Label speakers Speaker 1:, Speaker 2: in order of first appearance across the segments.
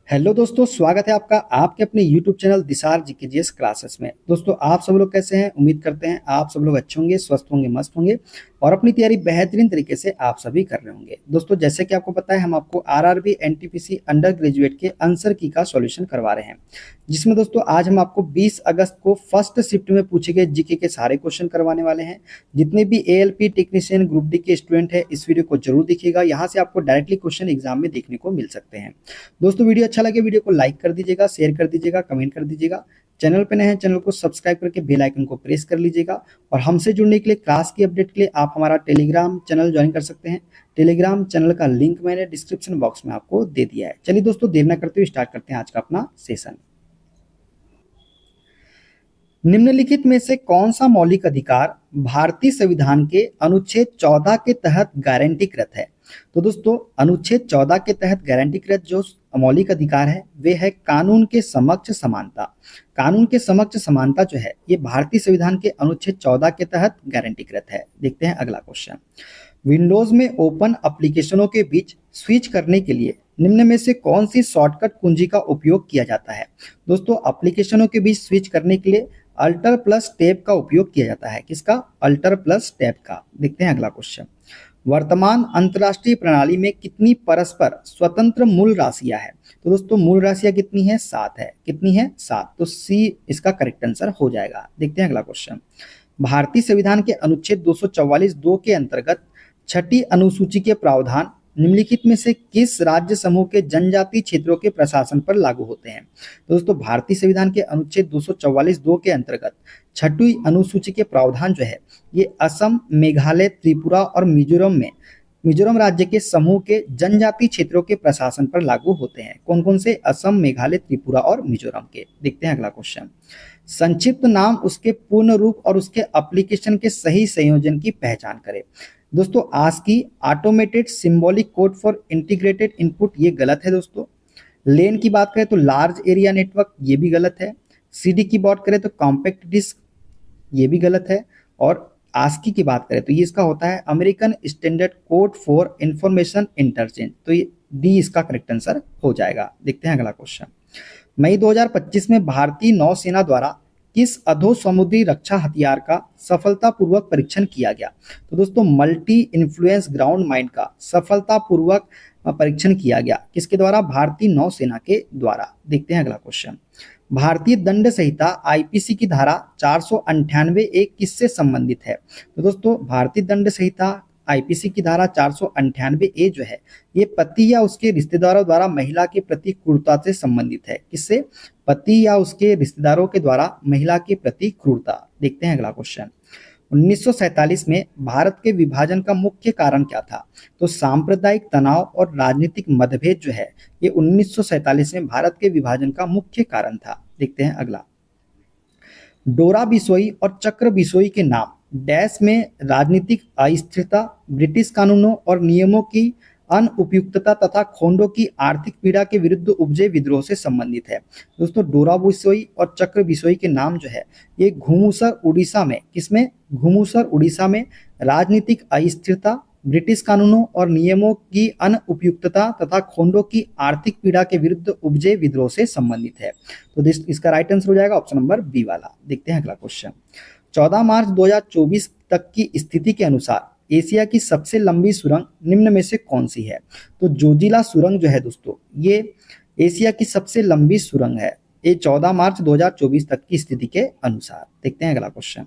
Speaker 1: Hello दोस्तों, स्वागत है आपका आपके अपने यूट्यूब चैनल दिसार जीकेजीएस क्लासेस में। दोस्तों, आप सब लोग कैसे हैं? उम्मीद करते हैं आप सब लोग अच्छे होंगे, स्वस्थ होंगे, मस्त होंगे और अपनी तैयारी बेहतरीन तरीके से आप सभी कर रहे होंगे। दोस्तों, जैसे कि आपको पता है, हम आपको आरआरबी एनटीपीसी अंडर ग्रेजुएट के आंसर की का सॉल्यूशन करवा रहे हैं, जिसमें दोस्तों आज हम आपको 20 अगस्त को फर्स्ट शिफ्ट में पूछे गए जीके के सारे क्वेश्चन करवाने वाले हैं। जितने भी एएलपी टेक्नीशियन ग्रुप डी के स्टूडेंट है, इस वीडियो को जरूर देखिएगा। यहाँ से आपको डायरेक्टली क्वेश्चन एग्जाम में देखने को मिल सकते हैं। दोस्तों, वीडियो अच्छा लगे वीडियो को लाइक कर दीजिएगा, शेयर कर दीजिएगा, कमेंट कर दीजिएगा। चैनल पे नए हैं, चैनल को सब्सक्राइब करके बेल आइकन को प्रेस कर लीजिएगा। और हमसे जुड़ने के लिए, क्लास की अपडेट के लिए आप हमारा टेलीग्राम चैनल ज्वाइन कर सकते हैं। टेलीग्राम चैनल का लिंक मैंने डिस्क्रिप्शन बॉक्स में आपको दे दिया है। चलिए दोस्तों, देर न करते हुए स्टार्ट करते हैं आज का अपना सेशन। निम्नलिखित में से कौन सा मौलिक अधिकार भारतीय संविधान के अनुच्छेद 14 के तहत गारंटीकृत है? तो दोस्तों, अनुच्छेद 14 के तहत गारंटीकृत जो मौलिक अधिकार है वे है कानून के समक्ष समानता। कानून के समक्ष समानता जो है ये भारतीय संविधान के अनुच्छेद 14 के तहत गारंटीकृत है। देखते हैं अगला क्वेश्चन। विंडोज में ओपन एप्लीकेशनों के बीच स्विच करने के लिए निम्न में से कौन सी शॉर्टकट कुंजी का उपयोग किया जाता है? दोस्तों, एप्लीकेशनों के बीच स्विच करने के लिए अल्टर प्लस टैब का उपयोग किया जाता है। किसका? अल्टर प्लस टैब का। देखते हैं अगला क्वेश्चन। वर्तमान अंतरराष्ट्रीय प्रणाली में कितनी परस्पर स्वतंत्र मूल राशियां हैं? तो दोस्तों, मूल राशियां कितनी है? 7 है। कितनी है? 7। तो सी इसका करेक्ट आंसर हो जाएगा। देखते हैं अगला क्वेश्चन। भारतीय संविधान के अनुच्छेद 244(2) के अंतर्गत छठी अनुसूची के प्रावधान निम्नलिखित में से किस राज्य समूह के जनजातीय क्षेत्रों के प्रशासन पर लागू होते हैं? तो दोस्तों, भारतीय संविधान के अनुच्छेद 244(2) के अंतर्गत छठी अनुसूची के प्रावधान जो है ये असम, मेघालय, त्रिपुरा और मिजोरम राज्य के समूह के जनजातीय क्षेत्रों के प्रशासन पर लागू होते हैं। कौन कौन से? असम, मेघालय, त्रिपुरा और मिजोरम के। देखते हैं अगला क्वेश्चन। संक्षिप्त नाम उसके पूर्ण रूप और उसके एप्लीकेशन के सही संयोजन की पहचान करें। दोस्तों, ASCII automated symbolic code for integrated input ये गलत है। दोस्तों, लेन की बात करें तो लार्ज एरिया नेटवर्क ये भी गलत है। सीडी की बात करें तो कॉम्पैक्ट डिस्क ये भी गलत है। और आस्की की बात करें तो ये इसका होता है American standard code for information interchange. तो ये डी इसका करेक्ट आंसर हो जाएगा। देखते हैं अगला क्वेश्चन। मई 2025 में भारतीय नौसेना द्वारा किस अधो समुद्री रक्षा हथियार का सफलतापूर्वक परीक्षण किया गया? तो दोस्तों, मल्टी इन्फ्लुएंस ग्राउंड माइंड का सफलतापूर्वक परीक्षण किया गया। किसके द्वारा? भारतीय नौसेना के द्वारा। देखते हैं अगला क्वेश्चन। भारतीय दंड संहिता आईपीसी की धारा 498(a) किससे संबंधित है? तो दोस्तों, भारतीय दंड संहिता आईपीसी की धारा 498(a) जो है ये पति या उसके रिश्तेदारों द्वारा महिला के प्रति क्रूरता से संबंधित है। किससे? पति या उसके रिश्तेदारों के द्वारा महिला के प्रति क्रूरता। देखते हैं अगला क्वेश्चन। 1947 में भारत के विभाजन का मुख्य कारण क्या था? तो सांप्रदायिक तनाव और राजनीतिक मतभेद जो है ये 1947 में भारत के विभाजन का मुख्य कारण था। देखते हैं अगला। डोरा बिसोई और चक्र बिसोई के नाम डैश में राजनीतिक अस्थिरता, ब्रिटिश कानूनों और नियमों की अनुपयुक्तता तथा खोंडों की आर्थिक पीड़ा के विरुद्ध उपजे विद्रोह से संबंधित है। दोस्तों, डोरा बिसोई और चक्र बिसोई के नाम जो है ये घुमुसर उड़ीसा में, किसमें? घुमुसर उड़ीसा में राजनीतिक अस्थिरता, ब्रिटिश कानूनों और नियमों की अनुपयुक्तता तथा खोंडों की आर्थिक पीड़ा के विरुद्ध उपजे विद्रोह से संबंधित है। तो इसका राइट आंसर हो जाएगा ऑप्शन नंबर बी वाला। देखते हैं अगला क्वेश्चन। 14 मार्च 2024 तक की स्थिति के अनुसार एशिया की सबसे लंबी सुरंग निम्न में से कौन सी है? तो जोजिला सुरंग जो है दोस्तों ये एशिया की सबसे लंबी सुरंग है। ये 14 मार्च 2024 तक की स्थिति के अनुसार। देखते हैं अगला क्वेश्चन।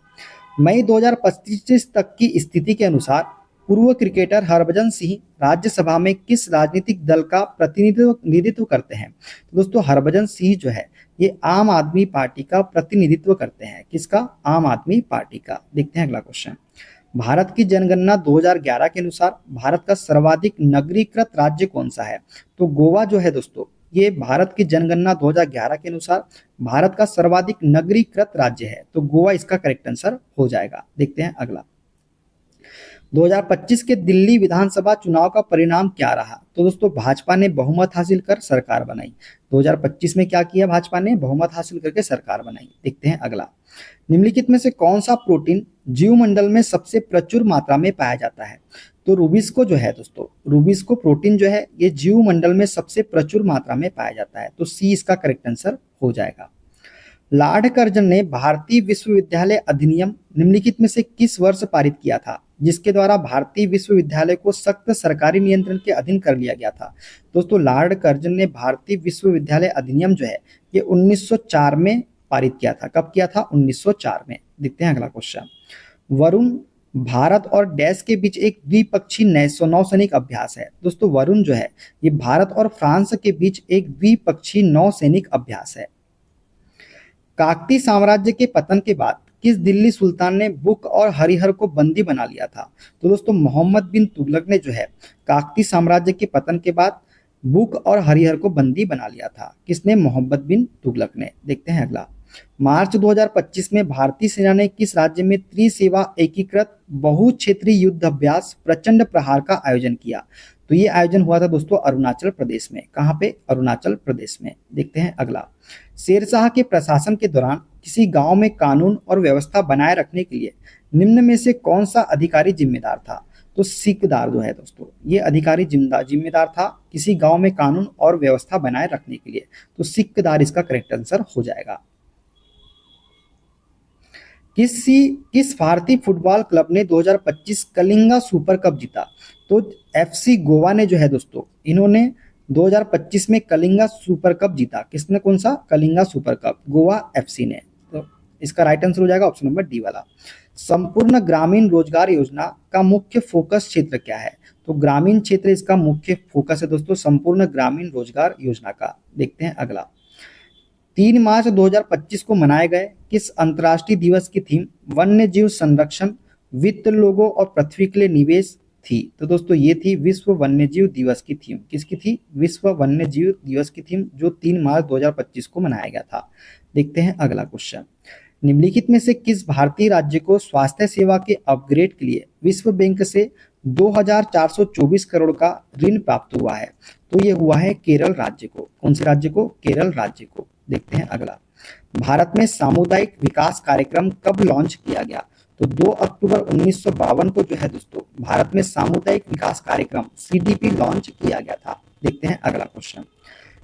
Speaker 1: मई 2025 तक की स्थिति के अनुसार पूर्व क्रिकेटर हरभजन सिंह राज्यसभा में किस राजनीतिक दल का प्रतिनिधित्व करते हैं? तो दोस्तों, हरभजन सिंह जो है ये आम आदमी पार्टी का प्रतिनिधित्व करते हैं। किसका? आम आदमी पार्टी का। देखते हैं अगला क्वेश्चन। भारत की जनगणना 2011 के अनुसार भारत का सर्वाधिक नगरीकृत राज्य कौन सा है? तो गोवा जो है दोस्तों ये भारत की जनगणना 2011 के अनुसार भारत का सर्वाधिक नगरीकृत राज्य है। तो गोवा इसका करेक्ट आंसर हो जाएगा। देखते हैं अगला। 2025 के दिल्ली विधानसभा चुनाव का परिणाम क्या रहा? तो दोस्तों, भाजपा ने बहुमत हासिल कर सरकार बनाई। 2025 में क्या किया? भाजपा ने बहुमत हासिल करके सरकार बनाई। देखते हैं अगला। निम्नलिखित में से कौन सा प्रोटीन जीवमंडल में सबसे प्रचुर मात्रा में पाया जाता है? तो रूबिस्को जो है दोस्तों, रूबिस्को प्रोटीन जो है ये जीव मंडल में सबसे प्रचुर मात्रा में पाया जाता है, तो सी इसका करेक्ट आंसर हो जाएगा। लॉर्ड कर्जन ने भारतीय विश्वविद्यालय अधिनियम निम्नलिखित में से किस वर्ष पारित किया था, जिसके द्वारा भारतीय विश्वविद्यालय को सख्त सरकारी नियंत्रण के अधीन कर लिया गया था। दोस्तों लॉर्ड कर्जन ने भारतीय विश्वविद्यालय अधिनियम जो है ये 1904 में पारित किया था। कब किया था? 1904 में। देखते हैं अगला क्वेश्चन। वरुण भारत और डैश के बीच एक द्विपक्षीय नौसैनिक अभ्यास है। दोस्तों वरुण जो है ये भारत और फ्रांस के बीच एक द्विपक्षीय नौसैनिक अभ्यास है। काकती साम्राज्य के पतन के बाद किस दिल्ली सुल्तान ने बुक और हरिहर को बंदी बना लिया था? तो दोस्तों मोहम्मद बिन तुगलक ने जो है काकती साम्राज्य के पतन के बाद बुक और हरिहर को बंदी बना लिया था। किसने? मोहम्मद बिन तुगलक ने। देखते हैं अगला। मार्च 2025 में भारतीय सेना ने किस राज्य में त्रिसेवा एकीकृत बहुक्षेत्रीय युद्ध अभ्यास प्रचंड प्रहार का आयोजन किया? तो ये आयोजन हुआ था दोस्तों अरुणाचल प्रदेश में। कहाँ पे? अरुणाचल प्रदेश में। देखते हैं अगला। शेरशाह के प्रशासन के दौरान किसी गांव में कानून और व्यवस्था बनाए रखने के लिए निम्न में से कौन सा अधिकारी जिम्मेदार था? तो सिकदार जो है दोस्तों ये अधिकारी जिम्मेदार था किसी गांव में कानून और व्यवस्था बनाए रखने के लिए, तो सिकदार इसका करेक्ट आंसर हो जाएगा। किस भारतीय फुटबॉल क्लब ने 2025 कलिंगा सुपर कप जीता? तो एफसी गोवा ने जो है दोस्तों इन्होंने 2025 में कलिंगा सुपर कप जीता। किसने? कौन सा? Kalinga super cup, Goa FC ने। तो इसका राइट आंसर हो जाएगा ऑप्शन नंबर डी वाला। संपूर्ण ग्रामीण रोजगार योजना का मुख्य फोकस क्षेत्र क्या है? तो ग्रामीण क्षेत्र इसका मुख्य फोकस है दोस्तों संपूर्ण ग्रामीण रोजगार योजना का। देखते हैं अगला। 3 मार्च 2025 को मनाए गए किस अंतर्राष्ट्रीय दिवस की थीम वन्य जीव संरक्षण, वित्त, लोगों और पृथ्वी के लिए निवेश थी? तो दोस्तों ये थी विश्व वन्य जीव दिवस की थीम। किसकी थी? विश्व वन्य जीव दिवस की थीम जो 3 मार्च 2025 को मनाया गया था। देखते हैं अगला क्वेश्चन। निम्नलिखित में से किस भारतीय राज्य को स्वास्थ्य सेवा के अपग्रेड के लिए विश्व बैंक से 2424 करोड़ का ऋण प्राप्त हुआ है? तो ये हुआ है केरल राज्य को। कौन से राज्य को? केरल राज्य को। देखते हैं अगला। भारत में सामुदायिक विकास कार्यक्रम कब लॉन्च किया गया? तो 2 अक्टूबर 1952 को जो है दोस्तों भारत में सामुदायिक विकास कार्यक्रम सीडीपी लॉन्च किया गया था। देखते हैं अगला क्वेश्चन।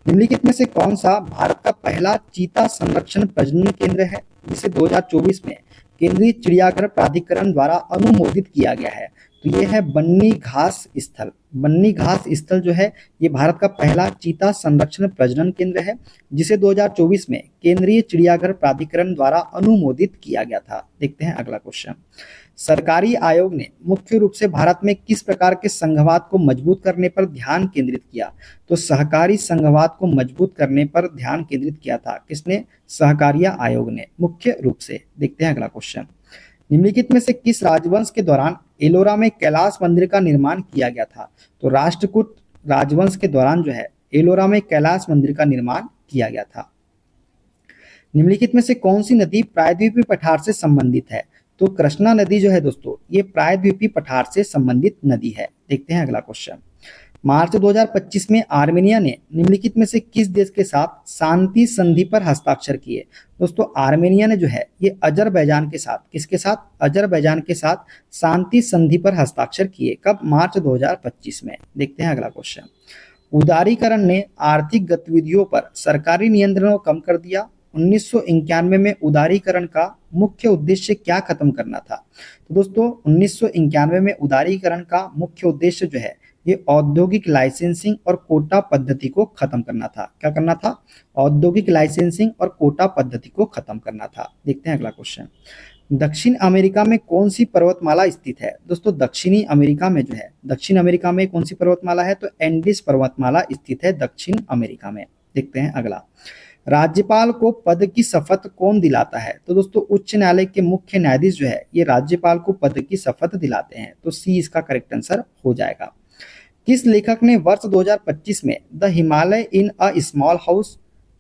Speaker 1: निम्नलिखित में से कौन सा भारत का पहला चीता संरक्षण प्रजनन केंद्र है जिसे 2024 में केंद्रीय चिड़ियाघर प्राधिकरण द्वारा अनुमोदित किया गया है? तो ये है बन्नी घास स्थल। बन्नी घास स्थल जो है ये भारत का पहला चीता संरक्षण प्रजनन केंद्र है जिसे 2024 में केंद्रीय चिड़ियाघर प्राधिकरण द्वारा अनुमोदित किया गया था। देखते हैं अगला क्वेश्चन। सरकारी आयोग ने मुख्य रूप से भारत में किस प्रकार के संघवाद को मजबूत करने पर ध्यान केंद्रित किया? तो सहकारी संघवाद को मजबूत करने पर ध्यान केंद्रित किया था। किसने? सहकारिता आयोग ने मुख्य रूप से। देखते हैं अगला क्वेश्चन। निम्नलिखित में से किस राजवंश के दौरान एलोरा में कैलाश मंदिर का निर्माण किया गया था? तो राष्ट्रकूट राजवंश के दौरान जो है एलोरा में कैलाश मंदिर का निर्माण किया गया था। निम्नलिखित में से कौन सी नदी प्रायद्वीपीय पठार से संबंधित है? तो कृष्णा नदी जो है दोस्तों ये प्रायद्वीपीय पठार से संबंधित नदी है। देखते हैं अगला क्वेश्चन। मार्च 2025 में आर्मेनिया ने निम्नलिखित में से किस देश के साथ शांति संधि पर हस्ताक्षर किए? दोस्तों आर्मेनिया ने जो है ये अजरबैजान के साथ, किसके साथ? अजरबैजान के साथ शांति संधि पर हस्ताक्षर किए। कब? मार्च 2025 में। देखते हैं अगला क्वेश्चन। उदारीकरण ने आर्थिक गतिविधियों पर सरकारी नियंत्रण को कम कर दिया। 1991 में उदारीकरण का मुख्य उद्देश्य क्या खत्म करना था? तो दोस्तों 1991 में उदारीकरण का मुख्य उद्देश्य जो है ये औद्योगिक लाइसेंसिंग और कोटा पद्धति को खत्म करना था। क्या करना था? औद्योगिक लाइसेंसिंग और कोटा पद्धति को खत्म करना था। देखते हैं अगला क्वेश्चन। दक्षिण अमेरिका में कौन सी पर्वतमाला स्थित है? दोस्तों दक्षिणी अमेरिका में जो है, दक्षिण अमेरिका में कौन सी पर्वतमाला है? तो एंडीज पर्वतमाला स्थित है दक्षिण अमेरिका में। देखते हैं अगला। राज्यपाल को पद की शपथ कौन दिलाता है? तो दोस्तों उच्च न्यायालय के मुख्य न्यायाधीश जो है ये राज्यपाल को पद की शपथ दिलाते हैं। तो सी इसका करेक्ट आंसर हो जाएगा। किस लेखक ने वर्ष 2025 में the Himalaya in a small house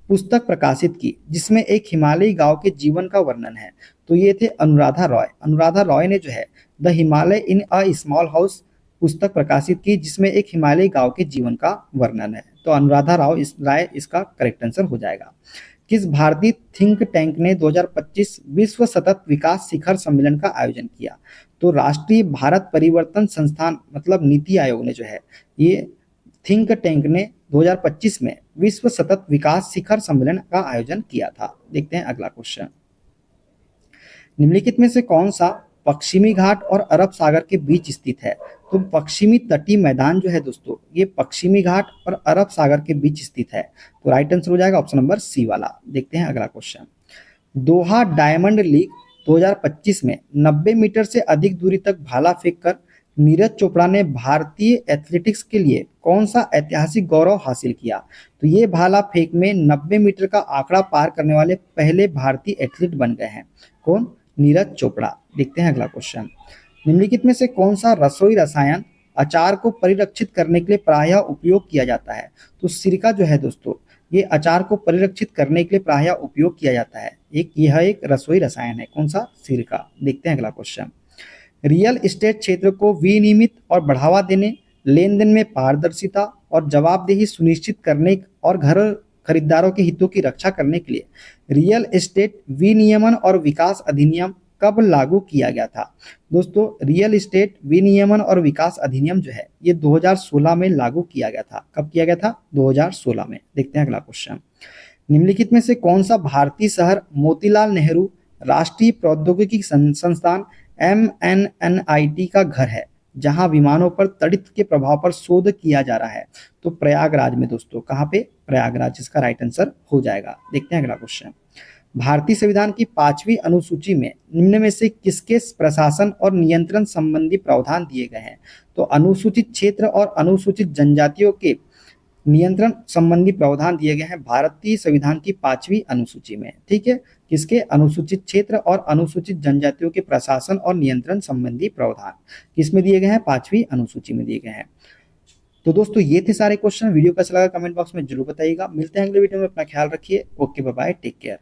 Speaker 1: पुस्तक प्रकाशित की जिसमें एक हिमालयी गांव के जीवन का वर्णन है? तो ये थे अनुराधा रॉय। अनुराधा रॉय ने जो है the Himalaya in a small house पुस्तक प्रकाशित की जिसमें एक हिमालयी गांव के जीवन का वर्णन है। तो अनुराधा राय इसका करेक्ट आंसर हो जाएगा। किस भारतीय थिंक टैंक ने 2025 विश्व सतत विकास शिखर सम्मेलन का आयोजन किया? तो राष्ट्रीय भारत परिवर्तन संस्थान मतलब नीति आयोग ने जो है ये थिंक टैंक ने 2025 में विश्व सतत विकास शिखर सम्मेलन का आयोजन किया था। देखते हैं अगला क्वेश्चन। निम्नलिखित में से कौन सा पश्चिमी घाट और अरब सागर के बीच स्थित है? तो पश्चिमी तटीय मैदान जो है दोस्तों ये पश्चिमी घाट और अरब सागर के बीच स्थित है। तो राइट आंसर हो जाएगा ऑप्शन नंबर सी वाला। देखते हैं अगला क्वेश्चन। दोहा डायमंड लीग 2025 में 90 मीटर से अधिक दूरी तक भाला फेंककर नीरज चोपड़ा ने भारतीय एथलेटिक्स के लिए कौन सा ऐतिहासिक गौरव हासिल किया? तो ये भाला फेंक में 90 मीटर का आंकड़ा पार करने वाले पहले भारतीय एथलीट बन गए हैं। कौन? नीरज चोपड़ा। देखते हैं अगला क्वेश्चन। निम्नलिखित में से कौन सा रसोई रसायन अचार को परिरक्षित करने के लिए प्रायः उपयोग किया जाता है? तो सिरका जो है दोस्तों ये अचार को परिरक्षित करने के लिए प्रायः उपयोग किया जाता है। यह एक रसोई रसायन है। कौन सा? सिरका। देखते हैं अगला क्वेश्चन। रियल एस्टेट क्षेत्र को विनियमित और बढ़ावा देने, लेन देन में पारदर्शिता और जवाबदेही सुनिश्चित करने और घर खरीदारों के हितों की रक्षा करने के लिए रियल एस्टेट विनियमन और विकास अधिनियम कब लागू किया गया था? दोस्तों रियल एस्टेट विनियमन और विकास अधिनियम जो है ये 2016 में लागू किया गया था। कब किया गया था? 2016 में। देखते हैं अगला क्वेश्चन। निम्नलिखित में से कौन सा भारतीय शहर मोतीलाल नेहरू राष्ट्रीय प्रौद्योगिकी संस्थान MNNIT का घर है, जहां विमानों पर तड़ित के प्रभाव पर शोध किया जा रहा है? तो प्रयागराज में दोस्तों। कहां पे? प्रयागराज। इसका राइट आंसर हो जाएगा। देखते हैं अगला क्वेश्चन। भारतीय संविधान की 5वीं अनुसूची में निम्न में से किसके प्रशासन और नियंत्रण संबंधी प्रावधान दिए गए हैं? तो अनुसूचित क्षेत्र और अनुसूचित जनजातियों के नियंत्रण संबंधी प्रावधान दिए गए हैं भारतीय संविधान की 5वीं अनुसूची में। ठीक है, किसके? अनुसूचित क्षेत्र और अनुसूचित जनजातियों के प्रशासन और नियंत्रण संबंधी प्रावधान किसमें दिए गए हैं? 5वीं अनुसूची में दिए गए हैं। तो दोस्तों ये थे सारे क्वेश्चन। वीडियो कैसा लगा कमेंट बॉक्स में जरूर बताइएगा। मिलते हैं अगले वीडियो में। अपना ख्याल रखिए। Okay, bye bye, take care.